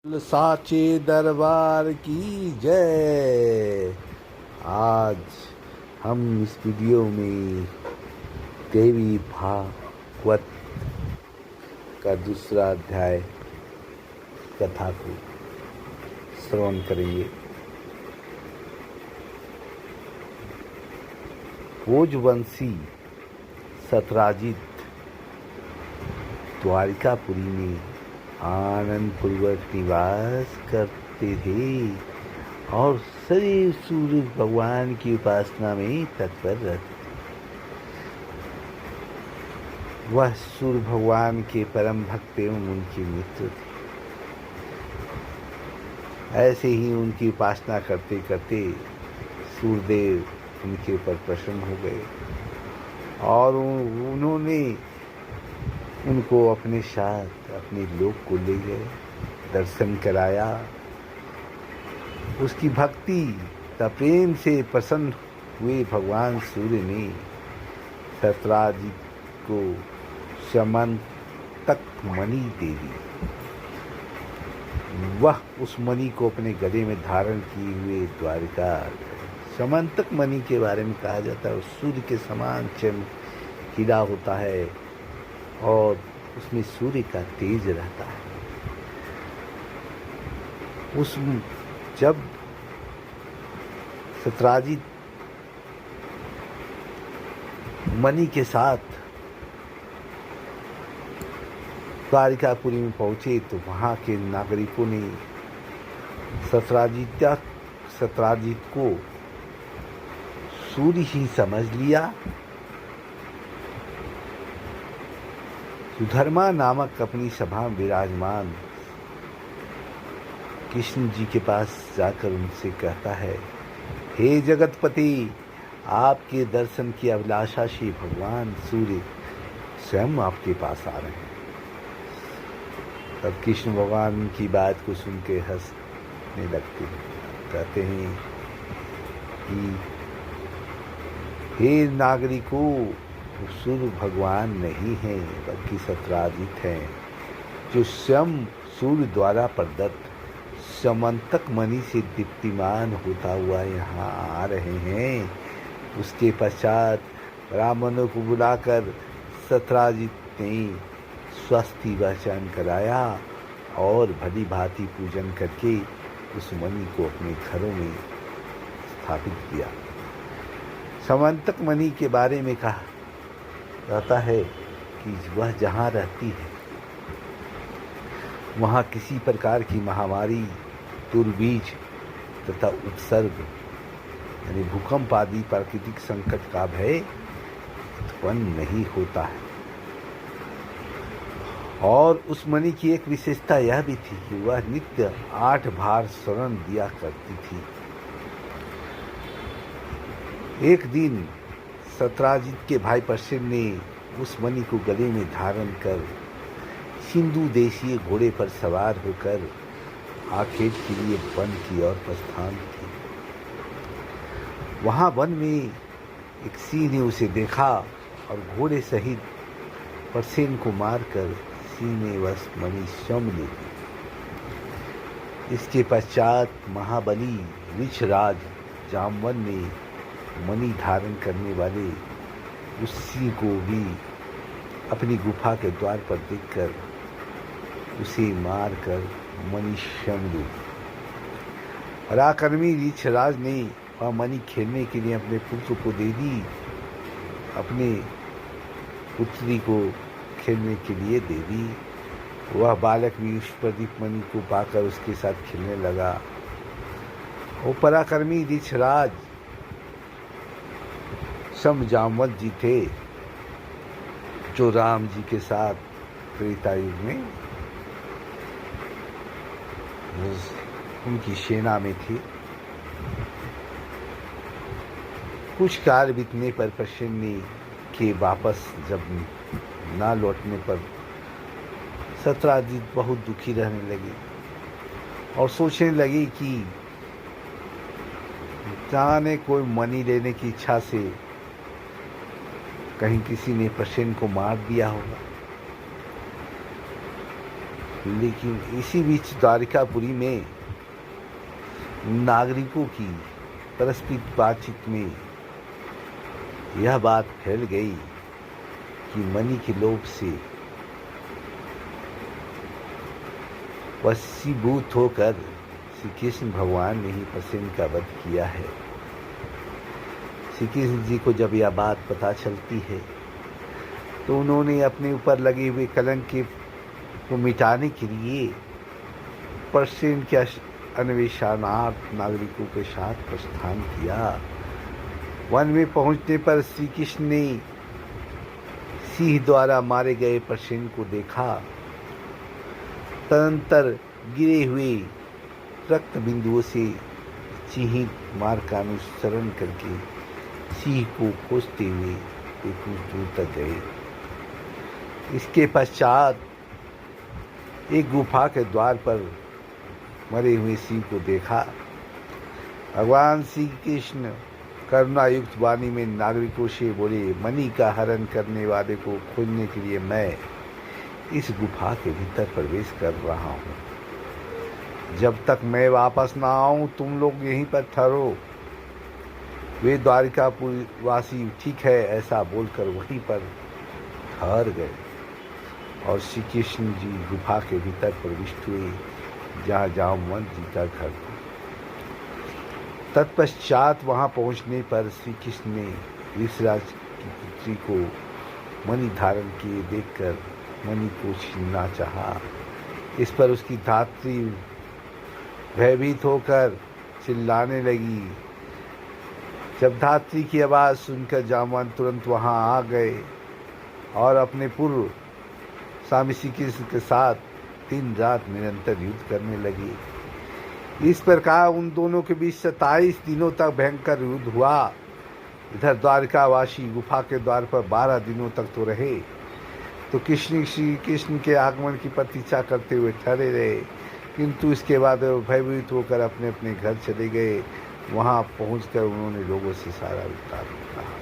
साचे दरबार की जय। आज हम इस वीडियो में देवी भागवत का दूसरा अध्याय कथा को श्रवण करेंगे। भोजवंशी सत्राजित द्वारिकापुरी में आनंद पूर्वक निवास करते थे और सदैव सूर्य भगवान की उपासना में तत्पर रहते थे। वह सूर्य भगवान के परम भक्त एवं उनके मित्र थे। ऐसे ही उनकी उपासना करते करते सूर्यदेव उनके ऊपर प्रसन्न हो गए और उन्होंने उनको अपने साथ अपने लोक को ले गए, दर्शन कराया। उसकी भक्ति तथा प्रेम से प्रसन्न हुए भगवान सूर्य ने सत्राजित को समंतक मणि दे दी। वह उस मणि को अपने गले में धारण किए हुए द्वारिका। समंतक मणि के बारे में कहा जाता है सूर्य के समान चमकीला होता है और उसमें सूर्य का तेज रहता है। जब सत्राजित मणि के साथ द्वारिकापुरी में पहुंचे तो वहां के नागरिकों ने सत्राजित को सूर्य ही समझ लिया। सुधर्मा नामक अपनी सभा में विराजमान कृष्ण जी के पास जाकर उनसे कहता है, हे जगतपति, आपके दर्शन की अभिलाषा से भगवान सूर्य स्वयं आपके पास आ रहे हैं। तब कृष्ण भगवान की बात को सुन के हंसने लगते हैं, कहते हैं कि हे नागरिकों, सूर्य भगवान नहीं हैं बल्कि सत्राजित हैं, जो स्वयं सूर्य द्वारा प्रदत्त समंतक मणि से दीप्तिमान होता हुआ यहाँ आ रहे हैं। उसके पश्चात ब्राह्मणों को बुलाकर सत्राजित ने स्वस्ति वचन कराया और भली भांति पूजन करके उस मणि को अपने घरों में स्थापित किया। समंतक मणि के बारे में कहा जाता है कि वह जहाँ रहती है वहाँ किसी प्रकार की महामारी, दुर्बीज तथा उपसर्ग यानी भूकंप आदि प्राकृतिक संकट का भय उत्पन्न नहीं होता है। और उस मणि की एक विशेषता यह भी थी कि वह नित्य 8 बार स्मरण दिया करती थी। एक दिन सत्राजित के भाई प्रसेन ने उस मणि को गले में धारण कर सिंधु देशीय घोड़े पर सवार होकर आखेट के लिए वन की ओर प्रस्थान किया। वहां वन में एक सिंह ने उसे देखा और घोड़े सहित प्रसेन को मारकर सिंह ने वह मणि स्वयं ले ली। इसके पश्चात महाबली ऋक्षराज जामवन ने मणि धारण करने वाले उस सिंह को भी अपनी गुफा के द्वार पर देखकर उसे मारकर मणि स्वयं ले ली। पराक्रमी ऋक्षराज ने वह मणि खेलने के लिए अपने पुत्र को दे दी। अपने पुत्री को खेलने के लिए दे दी। वह बालक भी उस प्रदीप मणि को पाकर उसके साथ खेलने लगा। वो पराक्रमी ऋक्षराज जामवंत जी थे, जो राम जी के साथ त्रेता युग में उनकी सेना में थे। कुछ काल बीतने पर प्रसेन के वापस जब ना लौटने पर सत्राजित बहुत दुखी रहने लगी और सोचने लगी कि जाने कोई मणि लेने की इच्छा से कहीं किसी ने प्रसेन को मार दिया होगा। लेकिन इसी बीच द्वारिकापुरी में नागरिकों की परस्पर बातचीत में यह बात फैल गई कि मणि के लोभ से वशीभूत होकर श्री कृष्ण भगवान ने ही प्रसेन का वध किया है। श्री कृष्ण जी को जब यह बात पता चलती है तो उन्होंने अपने ऊपर लगे हुए कलंक को मिटाने के लिए प्रसेन के अन्वेषणार्थ नागरिकों के साथ प्रस्थान किया। वन में पहुंचने पर श्री कृष्ण ने सिंह द्वारा मारे गए प्रसेन को देखा। तदंतर गिरे हुए रक्त बिंदुओं से चिन्हित मार्ग का अनुसरण करके सिंह को खोजते हुए वे कुछ दूर तक गए। इसके पश्चात एक गुफा के द्वार पर मरे हुए सिंह को देखा। भगवान श्री कृष्ण करुणायुक्त वाणी में नागरिकों से बोले, मणि का हरण करने वाले को खोजने के लिए मैं इस गुफा के भीतर प्रवेश कर रहा हूँ। जब तक मैं वापस ना आऊँ तुम लोग यहीं पर ठहरो। वे द्वारिकापुर वासी ठीक है ऐसा बोलकर वहीं पर ठहर गए और श्री कृष्ण जी गुफा के भीतर प्रविष्ट हुए जहाँ जामवंत जी का घर था। तत्पश्चात वहाँ पहुँचने पर श्री कृष्ण ने ऋषराज की पुत्री को मणि धारण किए देखकर मणि को छीनना चाहा। इस पर उसकी धात्री भयभीत होकर चिल्लाने लगी। जब धात्री की आवाज़ सुनकर जामवंत तुरंत वहाँ आ गए और अपने पूर्व स्वामी श्री कृष्ण के साथ दिन रात निरंतर युद्ध करने लगे। इस प्रकार उन दोनों के बीच 27 दिनों तक भयंकर युद्ध हुआ। इधर द्वारकावासी गुफा के द्वार पर 12 दिनों तक तो रहे, तो श्री कृष्ण के आगमन की प्रतीक्षा करते हुए ठहरे रहे, किंतु इसके बाद भयभीत होकर अपने अपने घर चले गए। वहाँ पहुंचकर उन्होंने लोगों से सारा विस्तार कहा।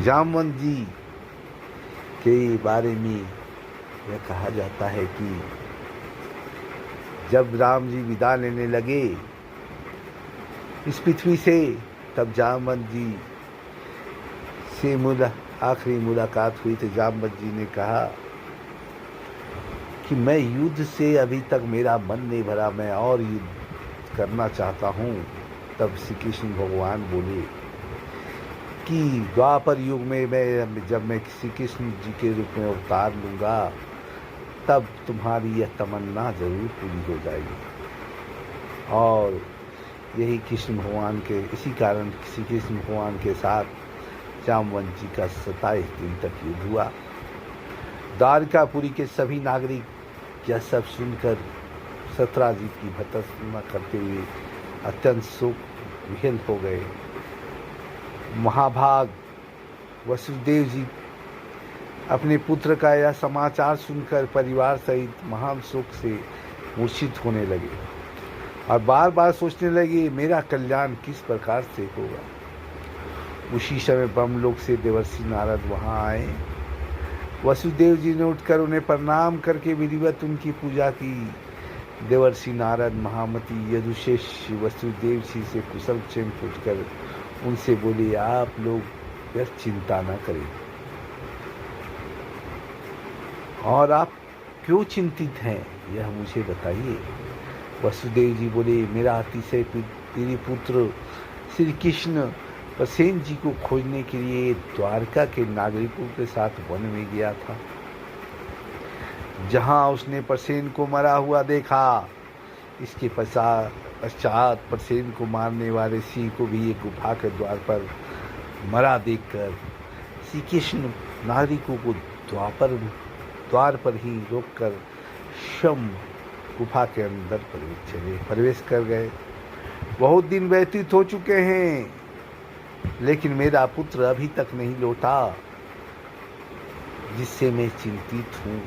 जामवंत जी के बारे में यह कहा जाता है कि जब राम जी विदा लेने लगे इस पृथ्वी से, तब जामवंत जी से आखिरी मुलाकात हुई। तो जामवंत जी ने कहा कि मैं युद्ध से अभी तक मेरा मन नहीं भरा, मैं और युद्ध करना चाहता हूँ। तब श्री कृष्ण भगवान बोले कि द्वापर युग में जब मैं श्री कृष्ण जी के रूप में अवतार लूँगा तब तुम्हारी यह तमन्ना जरूर पूरी हो जाएगी। और यही कृष्ण भगवान के इसी कारण श्री कृष्ण भगवान के साथ जामवंत जी का 27 दिन तक युद्ध हुआ। द्वारकापुरी के सभी नागरिक यह सब सुनकर सत्राजित की भर्त्सना करते हुए अत्यंत शोक विह्वल हो गए। महाभाग वसुदेव जी अपने पुत्र का यह समाचार सुनकर परिवार सहित महान शोक से मूर्छित होने लगे और बार बार सोचने लगे मेरा कल्याण किस प्रकार से होगा। उसी समय ब्रह्मलोक से देवर्षि नारद वहाँ आए। वसुदेव जी ने उठकर उन्हें प्रणाम करके विधिवत उनकी पूजा की। देवर्षि नारद महामती यदुशेष वसुदेव जी से कुशल क्षेम पूछकर उनसे बोले, आप लोग व्यर्थ चिंता न करें और आप क्यों चिंतित हैं यह मुझे बताइए। वसुदेव जी बोले, मेरा अतिशय प्रिय पुत्र श्री कृष्ण प्रसेन जी को खोजने के लिए द्वारका के नागरिकों के साथ वन में गया था। जहां उसने प्रसेन को मरा हुआ देखा। इसके पश्चात प्रसेन को मारने वाले सिंह को भी एक गुफा के द्वार पर मरा देखकर श्री कृष्ण नागरिकों को द्वार पर ही रोककर शम गुफा के अंदर प्रवेश कर गए। बहुत दिन व्यतीत हो चुके हैं लेकिन मेरा पुत्र अभी तक नहीं लौटा, जिससे मैं चिंतित हूँ।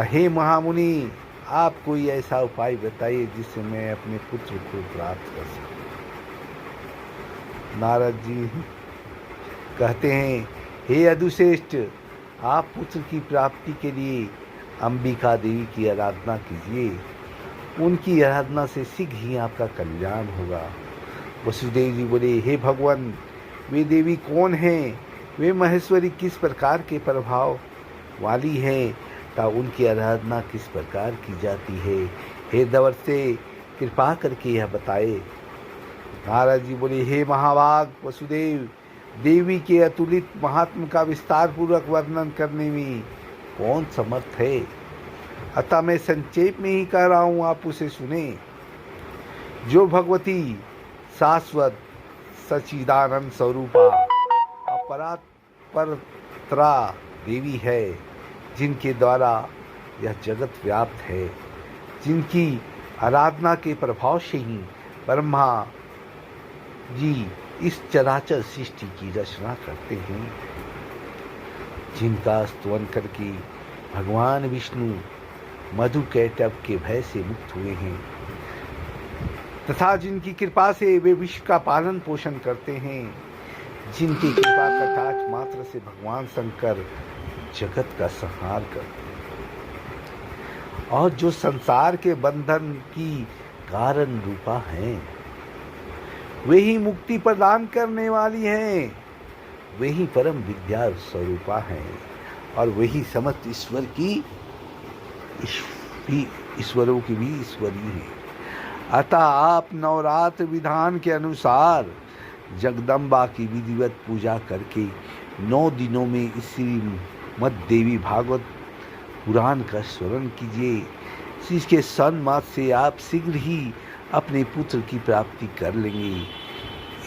हे महामुनि, आप कोई ऐसा उपाय बताइए जिससे मैं अपने पुत्र को प्राप्त कर सकूं। नारद जी कहते हैं, हे अदुश्रेष्ठ, आप पुत्र की प्राप्ति के लिए अंबिका देवी की आराधना कीजिए। उनकी आराधना से शीघ्र ही आपका कल्याण होगा। वसुदेव जी बोले, हे भगवान, वे देवी कौन हैं? वे महेश्वरी किस प्रकार के प्रभाव वाली हैं तथा उनकी आराधना किस प्रकार की जाती है? हे दवर से कृपा करके यह बताए। नारद जी बोले, हे महाभाग वसुदेव, देवी के अतुलित महात्म का विस्तार पूर्वक वर्णन करने में कौन समर्थ है? अतः मैं संक्षेप में ही कह रहा हूँ, आप उसे सुने। जो भगवती शाश्वत सच्चिदानंद स्वरूपा अपरापरत्रा देवी है, जिनके द्वारा यह जगत व्याप्त है, जिनकी आराधना के प्रभाव से ही ब्रह्मा जी इस चराचर सृष्टि की रचना करते हैं, जिनका स्तवन करके भगवान विष्णु मधु कैटभ के भय से मुक्त हुए हैं तथा जिनकी कृपा से वे विश्व का पालन पोषण करते हैं, जिनकी कृपा कटाक्ष मात्र से भगवान शंकर जगत का संहार करते हैं और जो संसार के बंधन की कारण रूपा हैं, वे ही मुक्ति प्रदान करने वाली हैं, वे ही परम विद्या स्वरूपा हैं और वही समस्त ईश्वर की ईश्वरों की भी ईश्वरी है। अतः आप नवरात्र विधान के अनुसार जगदम्बा की विधिवत पूजा करके 9 दिनों में इस श्रीमद् देवी भागवत पुराण का स्मरण कीजिए। इसके सन्माद से आप शीघ्र ही अपने पुत्र की प्राप्ति कर लेंगे।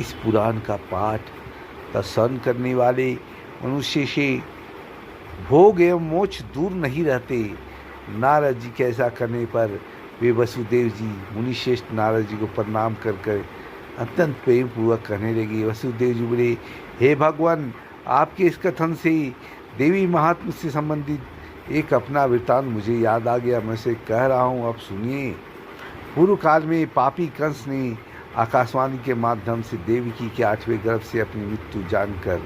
इस पुराण का पाठ का श्रवण करने वाले मनुष्य से भोग एवं मोक्ष दूर नहीं रहते। नारद जी के ऐसा करने पर वे वसुदेव जी मुनिश्रेष्ठ नारद जी को प्रणाम कर कर अत्यंत प्रेम पूर्वक कहने लगे। वसुदेव जी बोले, हे भगवान, आपके इस कथन से देवी महात्म्य से संबंधित एक अपना वृत्तांत मुझे याद आ गया, मैं उसे कह रहा हूँ, आप सुनिए। पूर्व काल में पापी कंस ने आकाशवाणी के माध्यम से देवकी के 8वें गर्भ से अपनी मृत्यु जानकर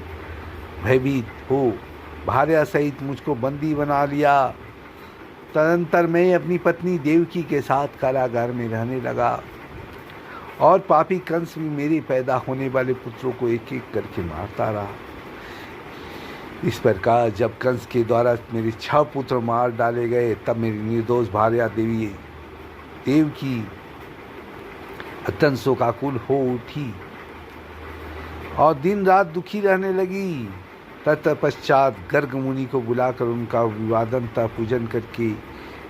भयभीत हो भार्या सहित मुझको बंदी बना लिया। तदंतर मैं अपनी पत्नी देवकी के साथ कारागार में रहने लगा और पापी कंस भी मेरे पैदा होने वाले पुत्रों को एक एक करके मारता रहा। इस प्रकार जब कंस के द्वारा मेरे 6 पुत्र मार डाले गए, तब मेरी निर्दोष भार्या देवकी अत्यंत शोकाकुल हो उठी और दिन रात दुखी रहने लगी। तत्पश्चात गर्ग मुनि को बुलाकर उनका अभिवादन तथा पूजन करके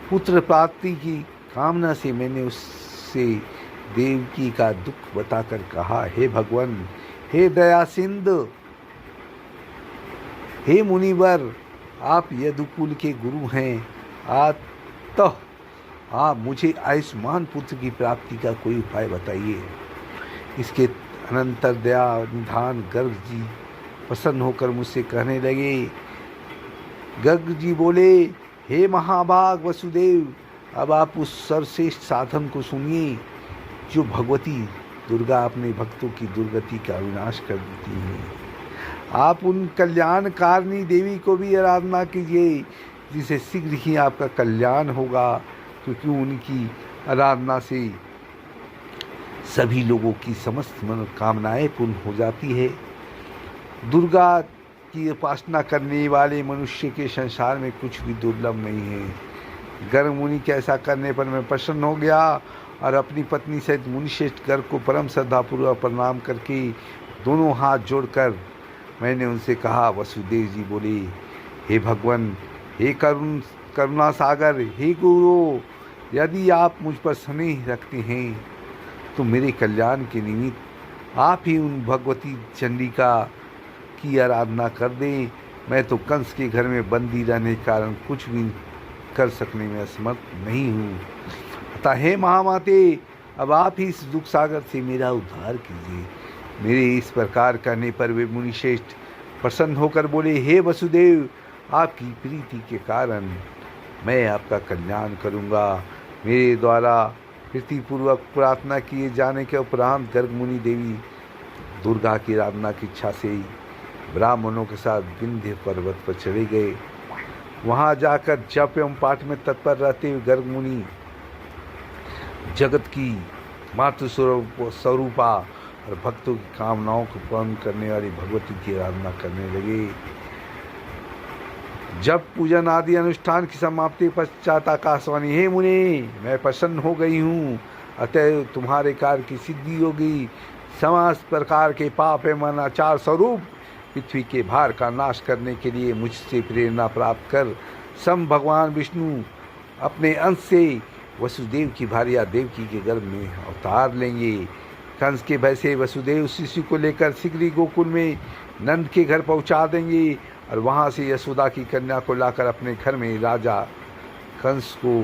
पुत्र प्राप्ति की कामना से मैंने उससे देवकी का दुख बताकर कहा, हे भगवान, हे दया सिंधु, हे मुनिवर, आप यदुकुल के गुरु हैं, आप मुझे आयुष्मान पुत्र की प्राप्ति का कोई उपाय बताइए। इसके अनंतर दया निधान गर्ग जी प्रसन्न होकर मुझसे कहने लगे। गर्ग जी बोले, हे महाभाग वसुदेव, अब आप उस सर्वश्रेष्ठ साधन को सुनिए जो भगवती दुर्गा अपने भक्तों की दुर्गति का विनाश कर देती है। आप उन कल्याणकारिणी देवी को भी आराधना कीजिए, जिसे शीघ्र ही आपका कल्याण होगा, क्योंकि उनकी आराधना से सभी लोगों की समस्त मनोकामनाएं पूर्ण हो जाती है। दुर्गा की उपासना करने वाले मनुष्य के संसार में कुछ भी दुर्लभ नहीं है। गर्ग मुनि के ऐसा करने पर मैं प्रसन्न हो गया और अपनी पत्नी सहित मुनिश्रेष्ठ गर्ग को परम श्रद्धापूर्वक प्रणाम करके दोनों हाथ जोड़कर मैंने उनसे कहा। वसुदेव जी बोले, हे भगवान, हे करुणा सागर, हे गुरु, यदि आप मुझ पर स्नेह रखते हैं तो मेरे कल्याण के निमित्त आप ही उन भगवती चंडिका की आराधना कर दें। मैं तो कंस के घर में बंदी रहने के कारण कुछ भी कर सकने में असमर्थ नहीं हूँ। अतः हे महामाते, अब आप ही इस दुख सागर से मेरा उद्धार कीजिए। मेरे इस प्रकार कहने पर वे मुनिश्रेष्ठ प्रसन्न होकर बोले, हे वसुदेव, आपकी प्रीति के कारण मैं आपका कल्याण करूँगा। मेरे द्वारा प्रीतिपूर्वक प्रार्थना किए जाने के उपरांत गर्ग मुनि देवी दुर्गा की आराधना की इच्छा से ब्राह्मणों के साथ विंध्य पर्वत पर चले गए। वहां जाकर जप एवं पाठ में तत्पर रहते हुए गर्ग मुनि जगत की मातृ स्वरूपा और भक्तों की कामनाओं को पूर्ण करने वाली भगवती की आराधना करने लगे। जब पूजन आदि अनुष्ठान की समाप्ति पश्चात आकाशवाणी, हे मुनि, मैं प्रसन्न हो गई हूँ, अतः तुम्हारे कार्य की सिद्धि होगी। समस्त प्रकार के पाप एवं अनाचार स्वरूप पृथ्वी के भार का नाश करने के लिए मुझसे प्रेरणा प्राप्त कर सम भगवान विष्णु अपने अंश से वसुदेव की भार्या देवकी के गर्भ में अवतार लेंगे। कंस के भय से वसुदेव शिशु को लेकर शीघ्र गोकुल में नंद के घर पहुंचा देंगे और वहां से यशोदा की कन्या को लाकर अपने घर में राजा कंस को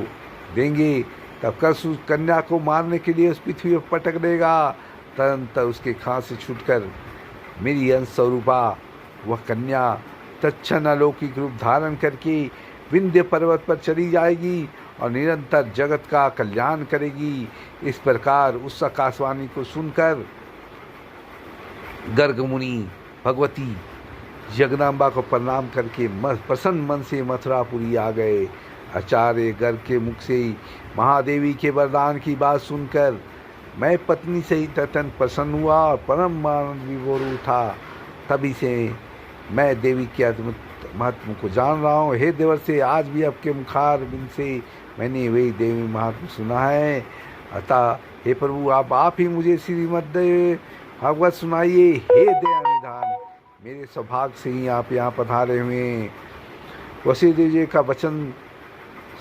देंगे। तब कंस उस कन्या को मारने के लिए उस पृथ्वी पर पटक देगा। तदनंतर उसके खांस से छूटकर मेरी अंश स्वरूपा वह कन्या तत्क्षण अलौकिक रूप धारण करके विंध्य पर्वत पर चली जाएगी और निरंतर जगत का कल्याण करेगी। इस प्रकार उस आकाशवाणी को सुनकर गर्ग मुनि भगवती जगदम्बा को प्रणाम करके प्रसन्न मन से मथुरापुरी आ गए। आचार्य गर्ग के मुख से महादेवी के वरदान की बात सुनकर मैं पत्नी सहित अत्यंत प्रसन्न हुआ और परम आनंद विभोर उठा। तभी से मैं देवी के महत्व को जान रहा हूँ। हे देवर्षि, आज भी आपके मुखार बिन से मैंने वही देवी महात्म सुना है। अतः हे प्रभु, आप ही मुझे श्रीमद् भागवत सुनाइए। हे दया निधान, मेरे सौभाग्य से ही आप यहाँ पधारे हुए। वसुदेव जी का वचन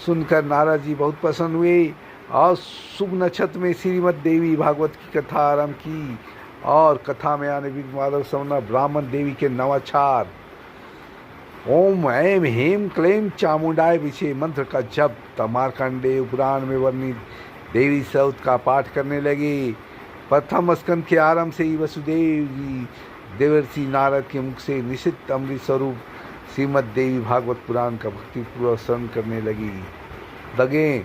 सुनकर नारद जी बहुत प्रसन्न हुए और शुभ नक्षत्र में श्रीमद् देवी भागवत की कथा आरंभ की। और कथा में आने विघ्न समना ब्राह्मण देवी के नवाचार ओम ऐम हेम क्लेम चामुंडाय विषय मंत्र का जप मार्कंडेय पुराण में वर्णित देवी सौत का पाठ करने लगे। प्रथम स्कंद के आरंभ से ही वसुदेव जी देवर्षि नारद के मुख से निश्चित अमृत स्वरूप श्रीमद् देवी भागवत पुराण का भक्तिपूर्वक श्रवण करने लगे।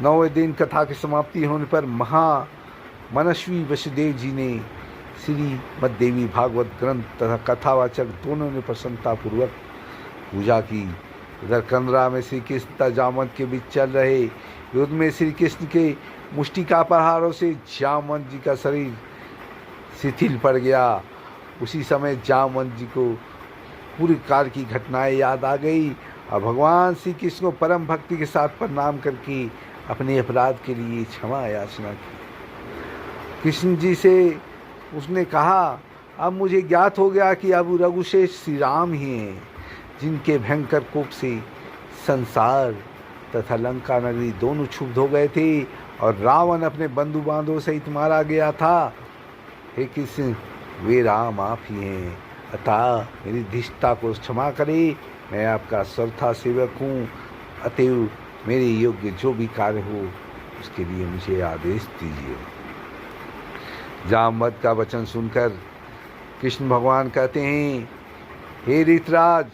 9वें दिन कथा की समाप्ति होने पर मनस्वी वसुदेव जी ने श्रीमद् देवी भागवत ग्रंथ तथा कथावाचक दोनों ने प्रसन्नतापूर्वक पूजा की। इधर कंदरा में श्री कृष्ण तथा जामवंत के बीच चल रहे युद्ध में श्री कृष्ण के मुष्टिका प्रहारों से जामवंत जी का शरीर शिथिल पड़ गया। उसी समय जामवंत जी को पूरी काल की घटनाएं याद आ गई और भगवान श्री कृष्ण को परम भक्ति के साथ प्रणाम करके अपने अपराध के लिए क्षमा याचना की। कृष्ण जी से उसने कहा, अब मुझे ज्ञात हो गया कि अब रघुशेष श्री राम ही हैं, जिनके भयंकर कोप से संसार तथा लंका नगरी दोनों क्षुब्ध हो गए थे और रावण अपने बंधु बांधवों सहित मारा गया था। हे कृष्ण, वे राम आप ही हैं, अतः मेरी धिष्ठता को क्षमा करें। मैं आपका श्रद्धा सेवक हूँ, अतएव मेरे योग्य जो भी कार्य हो उसके लिए मुझे आदेश दीजिए। जामवंत का वचन सुनकर कृष्ण भगवान कहते हैं, हे ऋतराज,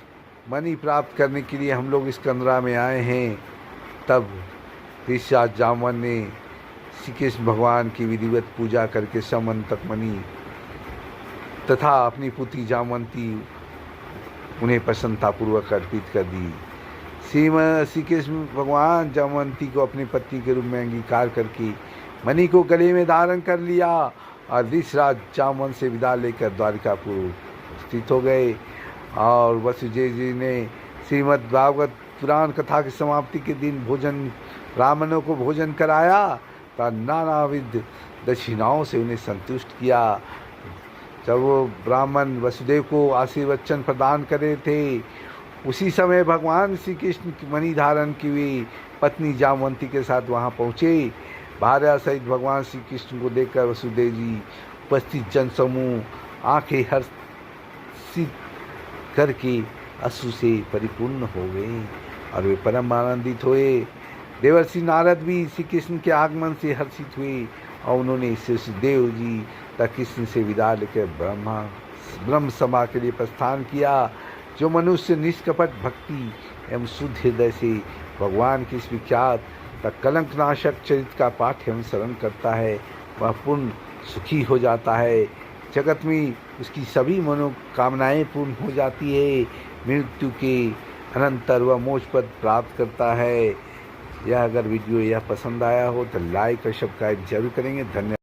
मणि प्राप्त करने के लिए हम लोग इस कंदरा में आए हैं। तब ऋषिराज जामवंत ने श्री कृष्ण भगवान की विधिवत पूजा करके समंतक मणि तथा अपनी पुत्री जामवंती उन्हें प्रसन्नतापूर्वक अर्पित कर दी। श्री कृष्ण भगवान जामवंती को अपनी पत्नी के रूप में अंगीकार करके मणि को गले में धारण कर लिया और ऋषिराज जामवंत से विदा लेकर द्वारिकापुर स्थित हो गए। और वसुदेव जी ने श्रीमद् भागवत पुराण कथा की समाप्ति के दिन ब्राह्मणों को भोजन कराया तथा नानाविध दक्षिणाओं से उन्हें संतुष्ट किया। जब वो ब्राह्मण वसुदेव को आशीर्वचन प्रदान कर रहे थे, उसी समय भगवान श्री कृष्ण की मणि धारण की हुई पत्नी जामवंती के साथ वहाँ पहुँचे। भार्या सहित भगवान श्री कृष्ण को देखकर वसुदेव जी उपस्थित जनसमूह आंखें हर्षित करके अश्रु से परिपूर्ण हो गए और वे परम आनंदित हुए। देवर्षि नारद भी श्री कृष्ण के आगमन से हर्षित हुए और उन्होंने देव जी तथा कृष्ण से विदा लेकर ब्रह्म सभा के लिए प्रस्थान किया। जो मनुष्य निष्कपट भक्ति एवं शुद्ध हृदय से भगवान की इस विख्यात तथा कलंकनाशक चरित्र का पाठ एवं श्रवण करता है, वह पूर्ण सुखी हो जाता है। जगत में उसकी सभी मनोकामनाएं पूर्ण हो जाती है, मृत्यु के अनंतर वह मोक्ष पद प्राप्त करता है। यह अगर वीडियो यह पसंद आया हो तो लाइक और सब्सक्राइब जरूर करेंगे। धन्यवाद।